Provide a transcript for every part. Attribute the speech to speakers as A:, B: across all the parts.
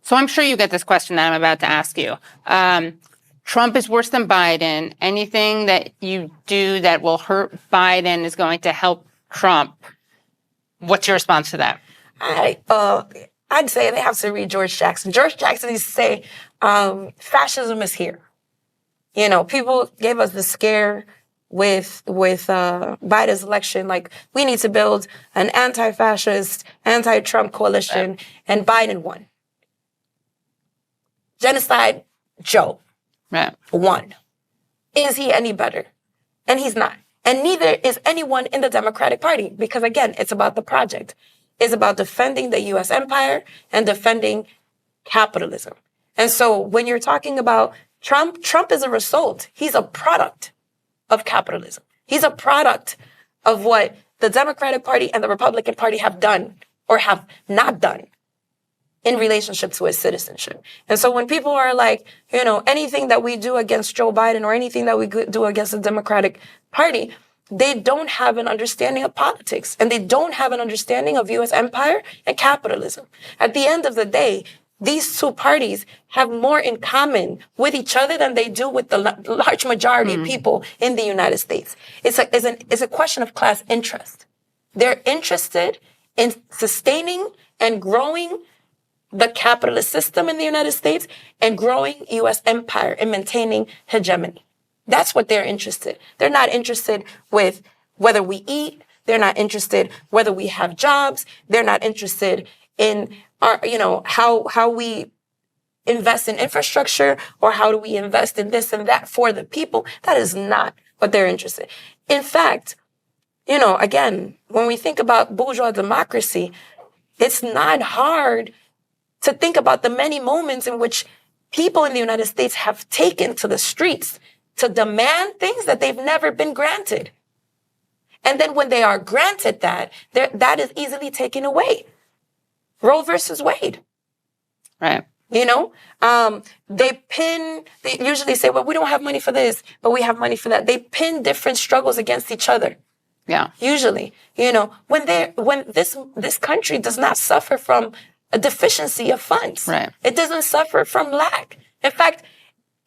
A: So I'm sure you get this question that I'm about to ask you. Trump is worse than Biden. Anything that you do that will hurt Biden is going to help Trump. What's your response to that?
B: I'd say they have to read George Jackson. George Jackson used to say, fascism is here. You know, people gave us the scare with Biden's election, like, we need to build an anti-fascist, anti-Trump coalition, and Biden won. Genocide, Joe, won. Is he any better? And he's not. And neither is anyone in the Democratic Party, because, again, it's about the project. It's about defending the U.S. empire and defending capitalism. And so when you're talking about Trump is a result. He's a product of capitalism. He's a product of what the Democratic Party and the Republican Party have done or have not done in relationship to his citizenship. And so when people are like, you know, anything that we do against Joe Biden or anything that we do against the Democratic Party, they don't have an understanding of politics and they don't have an understanding of U.S. empire and capitalism. At the end of the day, these two parties have more in common with each other than they do with the large majority of people in the United States. It's a question of class interest. They're interested in sustaining and growing the capitalist system in the United States and growing U.S. empire and maintaining hegemony. That's what they're interested. They're not interested with whether we eat. They're not interested whether we have jobs. They're not interested in how we invest in infrastructure or how do we invest in this and that for the people. That is not what they're interested in. In fact, you know, again, when we think about bourgeois democracy, it's not hard to think about the many moments in which people in the United States have taken to the streets to demand things that they've never been granted. And then when they are granted that is easily taken away. Roe versus Wade.
A: Right.
B: You know, they usually say, well, we don't have money for this, but we have money for that. They pin different struggles against each other.
A: Yeah.
B: Usually, you know, when this country does not suffer from a deficiency of funds.
A: Right.
B: It doesn't suffer from lack. In fact,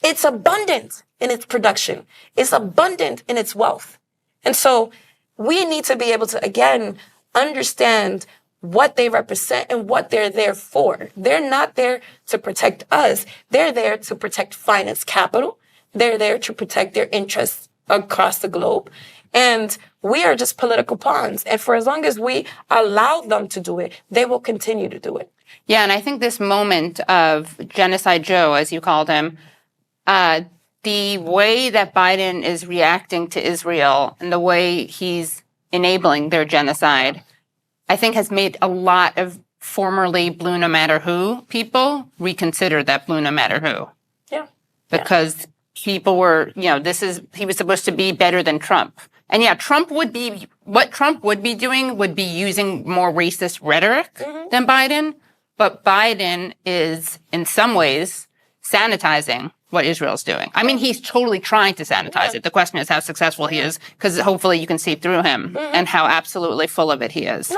B: it's abundant in its production. It's abundant in its wealth. And so we need to be able to, again, understand what they represent and what they're there for. They're not there to protect us. They're there to protect finance capital. They're there to protect their interests across the globe. And we are just political pawns. And for as long as we allow them to do it, they will continue to do it.
A: Yeah, and I think this moment of Genocide Joe, as you called him, the way that Biden is reacting to Israel and the way he's enabling their genocide, I think has made a lot of formerly blue no matter who people reconsider that blue no matter who.
B: Yeah.
A: Because people were, you know, he was supposed to be better than Trump. And yeah, what Trump would be doing would be using more racist rhetoric than Biden. But Biden is, in some ways, sanitizing what Israel's doing. I mean, he's totally trying to sanitize it. The question is how successful he is, because hopefully you can see through him and how absolutely full of it he is.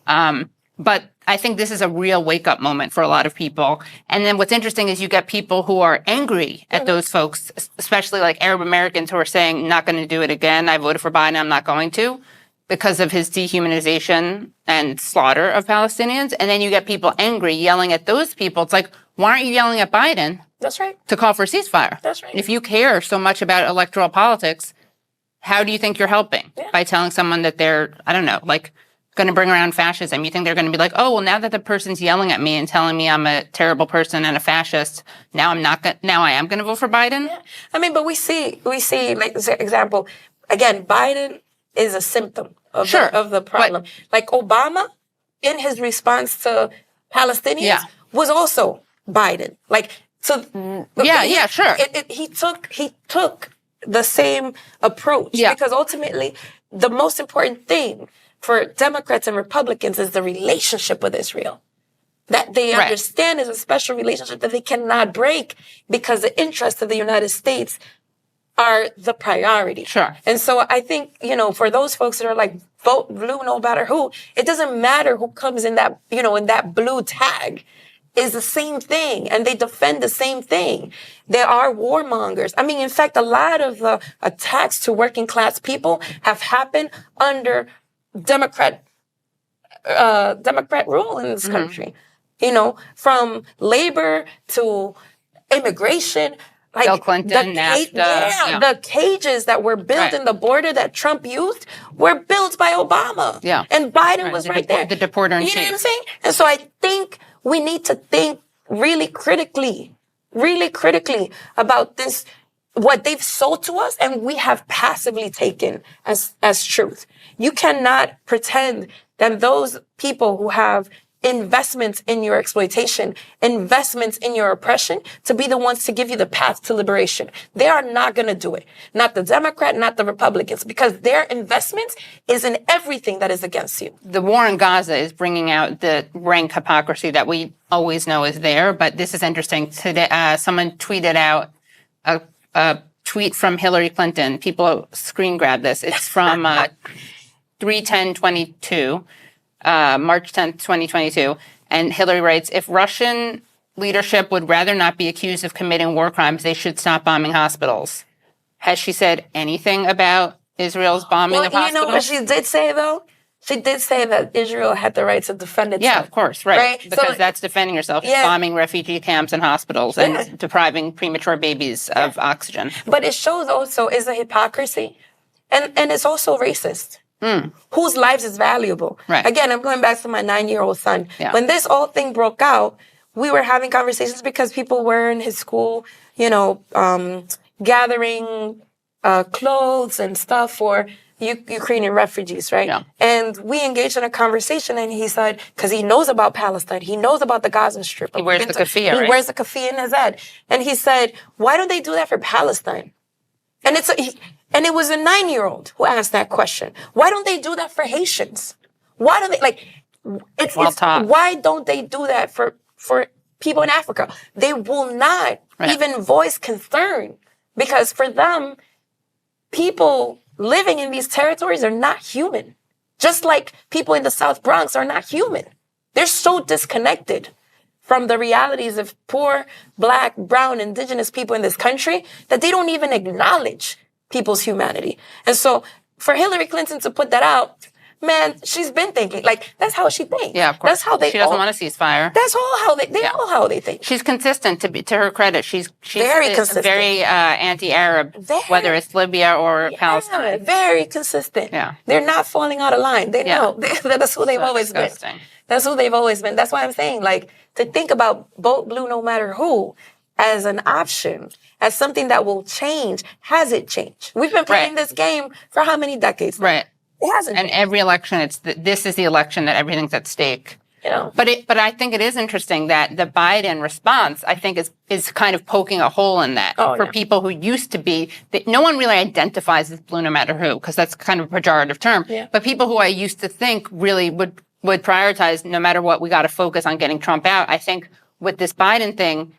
A: But I think this is a real wake-up moment for a lot of people. And then what's interesting is you get people who are angry at those folks, especially like Arab Americans who are saying, not going to do it again. I voted for Biden. I'm not going to, because of his dehumanization and slaughter of Palestinians. And then you get people angry, yelling at those people. It's like, why aren't you yelling at Biden?
B: That's right.
A: To call for a ceasefire.
B: That's right.
A: If you care so much about electoral politics, how do you think you're helping? Yeah. By telling someone that they're, I don't know, like going to bring around fascism. You think they're going to be like, oh, well, now that the person's yelling at me and telling me I'm a terrible person and a fascist, now I am going to vote for Biden?
B: Yeah. I mean, but we see, like, example, again, Biden is a symptom of the problem. Like Obama, in his response to Palestinians, was also Biden. Like, so
A: sure.
B: He took the same approach because ultimately the most important thing for Democrats and Republicans is the relationship with Israel. That they understand is a special relationship that they cannot break because the interests of the United States are the priority.
A: Sure.
B: And so I think, you know, for those folks that are like, vote blue no matter who. It doesn't matter who comes in that, in that blue tag. Is the same thing, and they defend the same thing. There are warmongers. I mean, in fact, a lot of the attacks to working class people have happened under Democrat rule in this country. From labor to immigration. Like
A: Bill Clinton, NAFTA.
B: The cages that were built in the border that Trump used were built by Obama.
A: Yeah.
B: And Biden was right there.
A: The deporter in chief.
B: You know what I'm saying? And so I think we need to think really critically about this, what they've sold to us and we have passively taken as truth. You cannot pretend that those people who have investments in your exploitation, investments in your oppression, to be the ones to give you the path to liberation. They are not going to do it. Not the Democrat, not the Republicans, because their investments is in everything that is against you.
A: The war in Gaza is bringing out the rank hypocrisy that we always know is there, but this is interesting. Today, someone tweeted out a tweet from Hillary Clinton. People screen grab this. It's from 3/10/22. March 10th, 2022. And Hillary writes, if Russian leadership would rather not be accused of committing war crimes, they should stop bombing hospitals. Has she said anything about Israel's bombing of hospitals?
B: You know what she did say, though? She did say that Israel had the right to defend itself.
A: Yeah, of course, right? Because that's defending yourself, bombing refugee camps and hospitals and depriving premature babies of oxygen.
B: But it shows also is a hypocrisy. And it's also racist. Whose lives is valuable?
A: Right.
B: Again, I'm going back to my 9-year-old son. Yeah. When this whole thing broke out, we were having conversations because people were in his school, gathering clothes and stuff for Ukrainian refugees, right?
A: Yeah.
B: And we engaged in a conversation, and he said, because he knows about Palestine, he knows about the Gaza Strip.
A: He wears the keffiyeh, right?
B: He wears the keffiyeh in his head. And he said, why don't they do that for Palestine? And it was a 9-year-old who asked that question. Why don't they do that for Haitians? Why don't they why don't they do that for people in Africa? They will not even voice concern because for them, people living in these territories are not human. Just like people in the South Bronx are not human. They're so disconnected from the realities of poor, Black, brown, indigenous people in this country that they don't even acknowledge people's humanity. And so for Hillary Clinton to put that out, man, she's been thinking. Like, that's how she thinks.
A: Yeah, of course.
B: That's how they
A: She doesn't want to ceasefire.
B: That's all how they know how they think.
A: She's consistent, to her credit. She's
B: very consistent.
A: Very anti-Arab, whether it's Libya or Palestine.
B: Very consistent.
A: Yeah.
B: They're not falling out of line. They know. That's who they've always been. That's who they've always been. That's why I'm saying, like, to think about vote blue no matter who as an option, as something that will change. Has it changed? We've been playing this game for how many decades now?
A: Right.
B: It hasn't.
A: And every election, this is the election that everything's at stake. But I think it is interesting that the Biden response, I think, is kind of poking a hole in that people who used to be, no one really identifies as blue no matter who, because that's kind of a pejorative term. Yeah. But people who I used to think really would prioritize, no matter what, we got to focus on getting Trump out. I think with this Biden thing,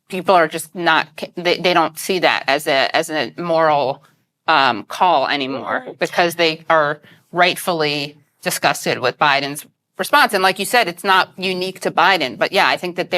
A: people are just not, they don't see that as a moral call anymore because they are rightfully disgusted with Biden's response. And like you said, it's not unique to Biden. But yeah, I think that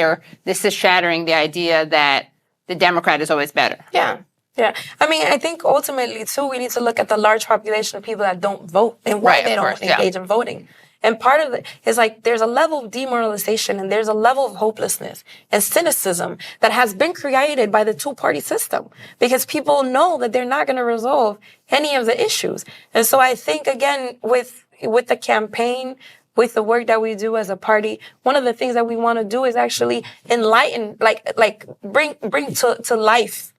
A: this is shattering the idea that the Democrat is always better.
B: Yeah. Yeah. I mean, I think ultimately, too, we need to look at the large population of people that don't vote and why they don't engage in voting. And part of it is like there's a level of demoralization and there's a level of hopelessness and cynicism that has been created by the two-party system because people know that they're not going to resolve any of the issues. And so I think, again, with the campaign, with the work that we do as a party, one of the things that we want to do is actually enlighten, like bring to life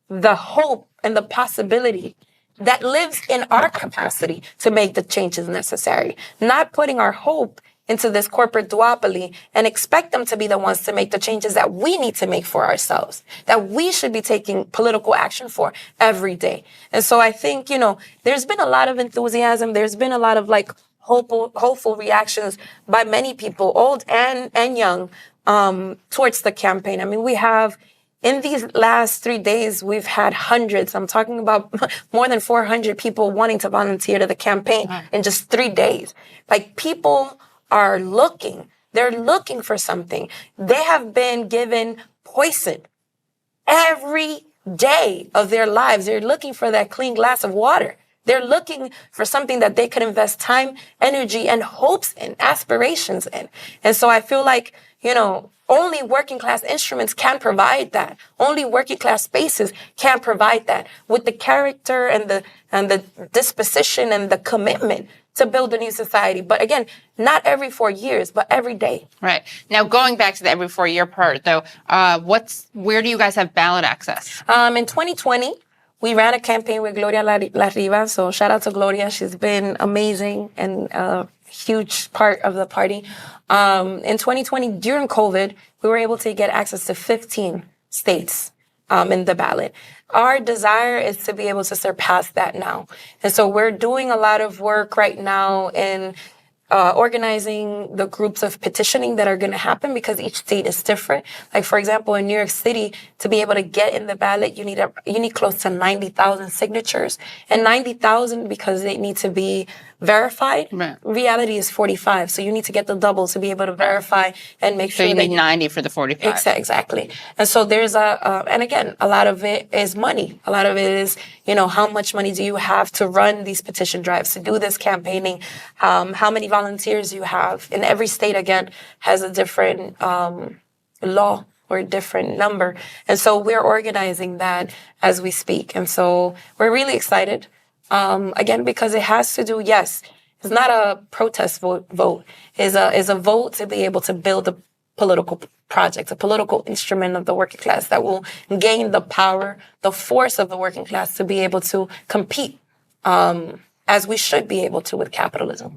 B: the hope and the possibility that lives in our capacity to make the changes necessary, not putting our hope into this corporate duopoly and expect them to be the ones to make the changes that we need to make for ourselves, that we should be taking political action for every day. And so I think, there's been a lot of enthusiasm. There's been a lot of hopeful reactions by many people, old and young, towards the campaign. I mean, we have In these last 3 days, we've had hundreds. I'm talking about more than 400 people wanting to volunteer to the campaign in just 3 days. Like, people are looking. They're looking for something. They have been given poison every day of their lives. They're looking for that clean glass of water. They're looking for something that they could invest time, energy, and hopes in, aspirations in. And so I feel like, only working class instruments can provide that. Only working class spaces can provide that, with the character and the disposition and the commitment to build a new society. But again, not every 4 years, but every day.
A: Right. Now, going back to the every 4 year part, though, where do you guys have ballot access?
B: In 2020, we ran a campaign with Claudia La Cruz. So shout out to Gloria. She's been amazing and a huge part of the party. In 2020, during COVID, we were able to get access to 15 states in the ballot. Our desire is to be able to surpass that now. And so we're doing a lot of work right now in organizing the groups of petitioning that are going to happen, because each state is different. Like, for example, in New York City, to be able to get in the ballot, you need close to 90,000 signatures, and 90,000 because they need to be verified.
A: Right.
B: Reality is 45, so you need to get the double to be able to verify and make sure.
A: So you need 90 for the 45.
B: Exactly. And so there's and again, a lot of it is money. A lot of it is, how much money do you have to run these petition drives, to do this campaigning? How many volunteers you have? And every state, again, has a different law or a different number. And so we're organizing that as we speak. And so we're really excited. Again, because it has to do, yes, it's not a protest vote. It's a vote to be able to build a political project, a political instrument of the working class that will gain the power, the force of the working class to be able to compete, as we should be able to with capitalism.